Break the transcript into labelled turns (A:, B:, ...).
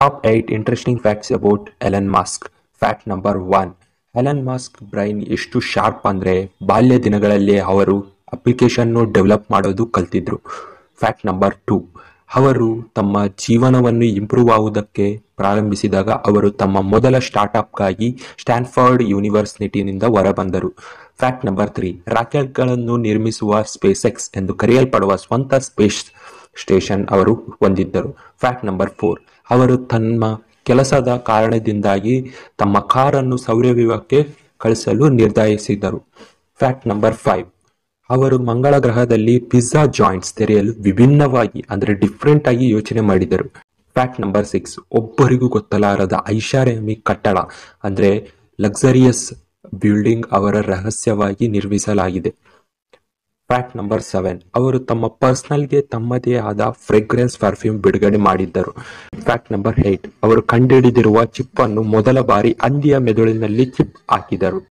A: Top 8 interesting facts about Elon Musk. Fact number 1. Elon mask brain ಎಷ್ಟು sharp ಅಂದರೆ ಬಾಲ್ಯ ದಿನಗಳಲ್ಲಿ ಅವರು ಅಪ್ಲಿಕೇಶನ್ನು ಡೆವಲಪ್ ಮಾಡೋದು ಕಲ್ತಿದ್ರು. Fact number 2. ಅವರು ತಮ್ಮ ಜೀವನವನ್ನು ಇಂಪ್ರೂವ್ ಆಗುವುದಕ್ಕೆ ಪ್ರಾರಂಭಿಸಿದಾಗ ಅವರು ತಮ್ಮ ಮೊದಲ ಸ್ಟಾರ್ಟ್ಅಪ್ಗಾಗಿ ಸ್ಟ್ಯಾನ್ಫರ್ಡ್ ಯೂನಿವರ್ಸಿಟಿನಿಂದ ಹೊರಬಂದರು. Fact number 3. ರಾಕೆಟ್ಗಳನ್ನು ನಿರ್ಮಿಸುವ ಸ್ಪೇಸ್ಎಕ್ಸ್ ಎಂದು ಕರೆಯಲ್ಪಡುವ ಸ್ವಂತ ಸ್ಪೇಸ್ ಸ್ಟೇಷನ್ ಅವರು ಹೊಂದಿದ್ದರು. Fact number 4. ಅವರು ತಮ್ಮ ಕೆಲಸದ ಕಾರಣದಿಂದಾಗಿ ತಮ್ಮ ಕಾರನ್ನು ಸೌರವ್ಯೂಹಕ್ಕೆ ಕಳಿಸಲು ನಿರ್ಧರಿಸಿದರು. Fact number 5. ಅವರು ಮಂಗಳ ಗ್ರಹದಲ್ಲಿ ಪಿಜ್ಜಾ ಜಾಯಿಂಟ್ಸ್ ತೆರೆಯಲು ವಿಭಿನ್ನವಾಗಿ ಡಿಫ್ರೆಂಟ್ ಆಗಿ ಯೋಚನೆ ಮಾಡಿದರು. Fact number 6. ಒಬ್ಬರಿಗೂ ಗೊತ್ತಲಾರದ ಐಷಾರಾಮಿ ಕಟ್ಟಡ ಲಕ್ಸರಿಯಸ್ ಬಿಲ್ಡಿಂಗ್ ಅವರ ರಹಸ್ಯವಾಗಿ ನಿರ್ಮಿಸಲಾಗಿದೆ. Fact number 7. ಅವರು ತಮ್ಮ ಪರ್ಸನಲ್ಗೆ ತಮ್ಮದೇ ಆದ ಫ್ರೇಗ್ರೆನ್ಸ್ ಪರ್ಫ್ಯೂಮ್ ಬಿಡುಗಡೆ ಮಾಡಿದ್ದರು. Fact number 8. ಅವರು ಕಂಡುಹಿಡಿದಿರುವ ಚಿಪ್ ಅನ್ನು ಮೊದಲ ಬಾರಿ ಹಂದಿಯ ಮೆದುಳಿನಲ್ಲಿ ಚಿಪ್ ಹಾಕಿದರು.